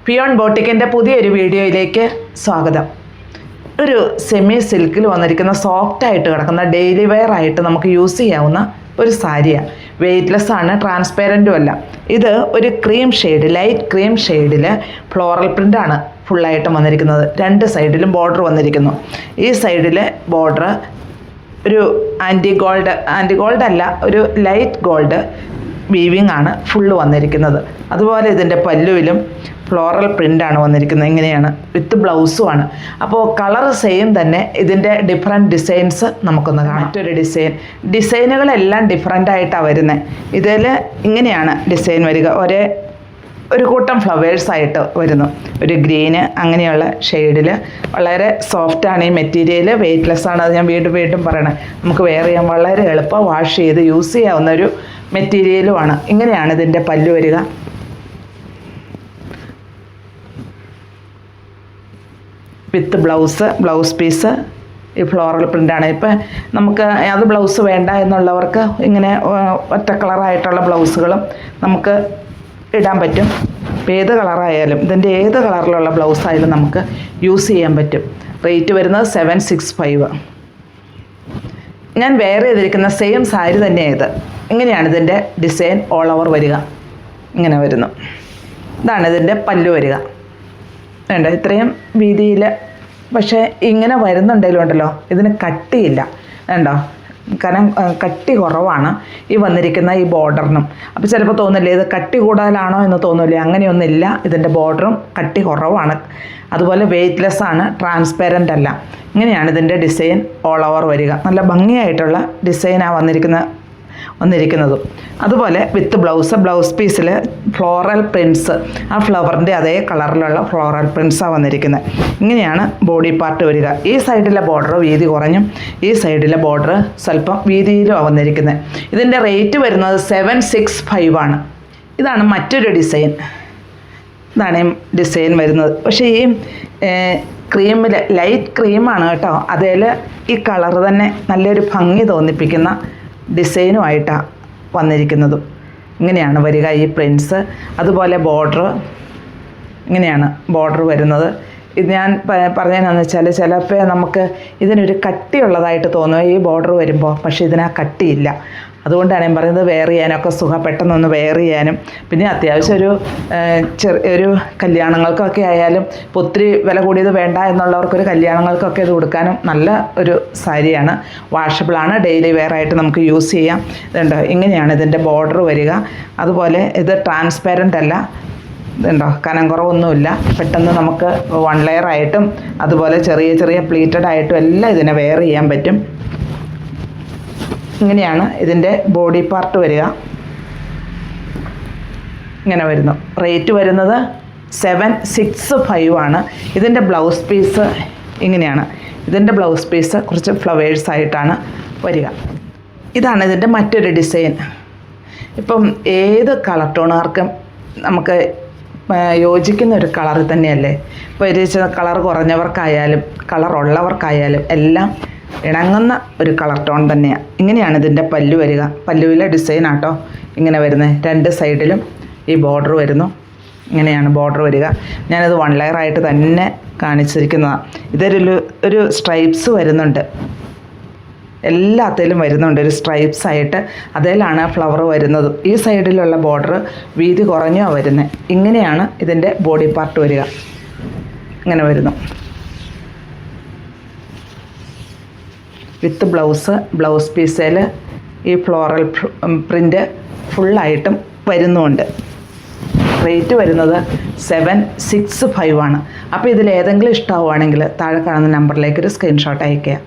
Peon ബോട്ടിക്കിൻ്റെ പുതിയൊരു വീഡിയോയിലേക്ക് സ്വാഗതം. ഒരു സെമി സിൽക്കിൽ വന്നിരിക്കുന്ന സോഫ്റ്റായിട്ട് കിടക്കുന്ന ഡെയിലി വെയർ ആയിട്ട് നമുക്ക് യൂസ് ചെയ്യാവുന്ന ഒരു സാരിയാണ്. വെയ്റ്റ്ലെസ് ആണ്, ട്രാൻസ്പെറൻറ്റും അല്ല. ഇത് ഒരു ക്രീം ഷെയ്ഡ്, ലൈറ്റ് ക്രീം ഷെയ്ഡിൽ ഫ്ലോറൽ പ്രിൻ്റാണ് ഫുള്ളായിട്ടും വന്നിരിക്കുന്നത്. രണ്ട് സൈഡിലും ബോർഡർ വന്നിരിക്കുന്നു. ഈ സൈഡിലെ ബോർഡർ ഒരു ആൻറ്റി ഗോൾഡ് അല്ല, ഒരു ലൈറ്റ് ഗോൾഡ് വീവിങ് ആണ് ഫുള്ള് വന്നിരിക്കുന്നത്. അതുപോലെ ഇതിൻ്റെ പല്ലുവിലും ഫ്ലോറൽ പ്രിൻ്റാണ് വന്നിരിക്കുന്നത്. ഇങ്ങനെയാണ്, വിത്ത് ബ്ലൗസുമാണ്. അപ്പോൾ കളർ സെയിം തന്നെ. ഇതിൻ്റെ ഡിഫറെൻറ്റ് ഡിസൈൻസ് നമുക്കൊന്ന് കാണാം. മറ്റൊരു ഡിസൈനുകളെല്ലാം ഡിഫറെൻ്റ് ആയിട്ടാണ് വരുന്നത്. ഇതിൽ ഇങ്ങനെയാണ് ഡിസൈൻ വരിക. ഒരു കൂട്ടം ഫ്ലവേഴ്സായിട്ട് വരുന്നു. ഒരു ഗ്രീന് അങ്ങനെയുള്ള ഷെയ്ഡിൽ വളരെ സോഫ്റ്റാണ് ഈ മെറ്റീരിയൽ. വെയ്റ്റ്ലെസ് ആണ്. അത് ഞാൻ വീണ്ടും പറയണേ. നമുക്ക് വെയർ ചെയ്യാൻ വളരെ എളുപ്പം വാഷ് ചെയ്ത് യൂസ് ചെയ്യാവുന്ന ഒരു മെറ്റീരിയലുമാണ്. ഇങ്ങനെയാണ് ഇതിൻ്റെ പല്ലു വരിക. വിത്ത് ബ്ലൗസ് പീസ് ഈ ഫ്ലോറൽ പ്രിൻ്റാണ്. ഇപ്പം നമുക്ക് അത് ബ്ലൗസ് വേണ്ട എന്നുള്ളവർക്ക് ഇങ്ങനെ ഒറ്റ കളറായിട്ടുള്ള ബ്ലൗസുകളും നമുക്ക് ഇടാൻ പറ്റും. ഏത് കളറായാലും, ഇതിൻ്റെ ഏത് കളറിലുള്ള ബ്ലൗസായാലും നമുക്ക് യൂസ് ചെയ്യാൻ പറ്റും. റേറ്റ് വരുന്നത് 765. ഞാൻ വെയർ ചെയ്തിരിക്കുന്ന സെയിം സാരി തന്നെയാണ് ഇത്. ഇങ്ങനെയാണ് ഇതിൻ്റെ ഡിസൈൻ ഓൾ ഓവർ വരിക. ഇങ്ങനെ വരുന്നു. ഇതാണ് ഇതിൻ്റെ പല്ലു വരിക. വേണ്ട ഇത്രയും വീതിയിൽ. പക്ഷേ ഇങ്ങനെ വരുന്നുണ്ടെങ്കിലും ഉണ്ടല്ലോ, ഇതിന് കട്ടിയില്ല. വേണ്ടോ, കാരണം കട്ടി കുറവാണ് ഈ വന്നിരിക്കുന്ന ഈ ബോർഡറിനും. അപ്പോൾ ചിലപ്പോൾ തോന്നില്ലേ ഇത് കട്ടി കൂടുതലാണോ എന്ന് തോന്നില്ലേ. അങ്ങനെയൊന്നുമില്ല. ഇതിൻ്റെ ബോർഡറും കട്ടി കുറവാണ്. അതുപോലെ വെയ്റ്റ്ലെസ് ആണ്, ട്രാൻസ്പെറൻ്റ് അല്ല. ഇങ്ങനെയാണ് ഇതിൻ്റെ ഡിസൈൻ ഓൾ ഓവർ വരിക. നല്ല ഭംഗിയായിട്ടുള്ള ഡിസൈനാണ് വന്നിരിക്കുന്നതും. അതുപോലെ വിത്ത് ബ്ലൗസ് പീസിൽ ഫ്ലോറൽ പ്രിൻറ്റ്സ്, ആ ഫ്ലവറിൻ്റെ അതേ കളറിലുള്ള ഫ്ലോറൽ പ്രിൻറ്റ്സാണ് വന്നിരിക്കുന്നത്. ഇങ്ങനെയാണ് ബോഡി പാർട്ട് വരിക. ഈ സൈഡിലെ ബോർഡർ വീതി കുറഞ്ഞും ഈ സൈഡിലെ ബോർഡർ സ്വല്പം വീതിയിലുമാണ് വന്നിരിക്കുന്നത്. ഇതിൻ്റെ റേറ്റ് വരുന്നത് 765 ആണ്. ഇതാണ് മറ്റൊരു ഡിസൈൻ. ഇതാണ് ഈ ഡിസൈൻ വരുന്നത്. പക്ഷേ ഈ ക്രീമിൽ ലൈറ്റ് ക്രീമാണ് കേട്ടോ. അതിൽ ഈ കളർ തന്നെ നല്ലൊരു ഭംഗി തോന്നിപ്പിക്കുന്ന ഡിസൈനുമായിട്ടാണ് വന്നിരിക്കുന്നതും. ഇങ്ങനെയാണ് വരിക ഈ പ്രിൻറ്റ്സ്. അതുപോലെ ബോർഡർ ഇങ്ങനെയാണ് ബോർഡർ വരുന്നത്. ഇത് ഞാൻ പറഞ്ഞതെന്നു വെച്ചാൽ ചിലപ്പോൾ നമുക്ക് ഇതിനൊരു കട്ടിയുള്ളതായിട്ട് തോന്നും ഈ ബോർഡർ വരുമ്പോൾ. പക്ഷേ ഇതിനാ കട്ടിയില്ല. അതുകൊണ്ടാണ് ഞാൻ പറയുന്നത് വെയർ ചെയ്യാനൊക്കെ സുഖം, പെട്ടെന്നൊന്ന് വെയർ ചെയ്യാനും. പിന്നെ അത്യാവശ്യം ഒരു കല്യാണങ്ങൾക്കൊക്കെ ആയാലും ഇപ്പോൾ ഒത്തിരി വില കൂടിയത് വേണ്ട എന്നുള്ളവർക്കൊരു കല്യാണങ്ങൾക്കൊക്കെ ഇത് കൊടുക്കാനും നല്ല ഒരു സാരിയാണ്. വാഷബിളാണ്, ഡെയിലി വെയർ ആയിട്ട് നമുക്ക് യൂസ് ചെയ്യാം. ഇതുണ്ടോ, ഇങ്ങനെയാണ് ഇതിൻ്റെ ബോർഡർ വരിക. അതുപോലെ ഇത് ട്രാൻസ്പെറൻ്റ് അല്ല. ഇതുണ്ടോ, കനം കുറവൊന്നുമില്ല. പെട്ടെന്ന് നമുക്ക് 1 ലെയർ ആയിട്ടും അതുപോലെ ചെറിയ പ്ലീറ്റഡ് ആയിട്ടും എല്ലാം ഇതിനെ വെയർ ചെയ്യാൻ പറ്റും. ഇങ്ങനെയാണ് ഇതിൻ്റെ ബോഡി പാർട്ട് വരിക. ഇങ്ങനെ വരുന്നു. റേറ്റ് വരുന്നത് 765 ആണ്. ഇതിൻ്റെ ബ്ലൗസ് പീസ് ഇങ്ങനെയാണ്. ഇതിൻ്റെ ബ്ലൗസ് പീസ് കുറച്ച് ഫ്ലവേഴ്സായിട്ടാണ് വരിക. ഇതാണ് ഇതിൻ്റെ മറ്റൊരു ഡിസൈൻ. ഇപ്പം ഏത് കളർ ടോണുകാർക്കും നമുക്ക് യോജിക്കുന്ന ഒരു കളർ തന്നെയല്ലേ. ഇപ്പോൾ ഒരു കളർ കുറഞ്ഞവർക്കായാലും കളർ ഉള്ളവർക്കായാലും എല്ലാം ഇണങ്ങുന്ന ഒരു കളർ ടോൺ തന്നെയാണ്. ഇങ്ങനെയാണ് ഇതിൻ്റെ പല്ലു വരിക. പല്ലുവിലെ ഡിസൈൻ ആട്ടോ ഇങ്ങനെ വരുന്നത്. രണ്ട് സൈഡിലും ഈ ബോർഡർ വരുന്നു. ഇങ്ങനെയാണ് ബോർഡർ വരിക. ഞാനത് 1 ലെയർ ആയിട്ട് തന്നെ കാണിച്ചിരിക്കുന്നതാണ്. ഇതൊരു സ്ട്രൈപ്സ് വരുന്നുണ്ട്. എല്ലാത്തിലും വരുന്നുണ്ട് ഒരു സ്ട്രൈപ്സ് ആയിട്ട്. അതിലാണ് ഫ്ലവർ വരുന്നത്. ഈ സൈഡിലുള്ള ബോർഡർ വീതി കുറഞ്ഞോ വരുന്നത്. ഇങ്ങനെയാണ് ഇതിൻ്റെ ബോഡി പാർട്ട് വരിക. ഇങ്ങനെ വരുന്നു. വിത്ത് ബ്ലൗസ് പീസിൽ ഈ ഫ്ലോറൽ പ്രിൻ്റ് ഫുള്ളായിട്ടും വരുന്നുമുണ്ട്. റേറ്റ് വരുന്നത് 765 ആണ്. അപ്പോൾ ഇതിലേതെങ്കിലും ഇഷ്ടമാവുകയാണെങ്കിൽ താഴെ കാണുന്ന നമ്പറിലേക്ക് ഒരു സ്ക്രീൻഷോട്ട് അയയ്ക്കുക.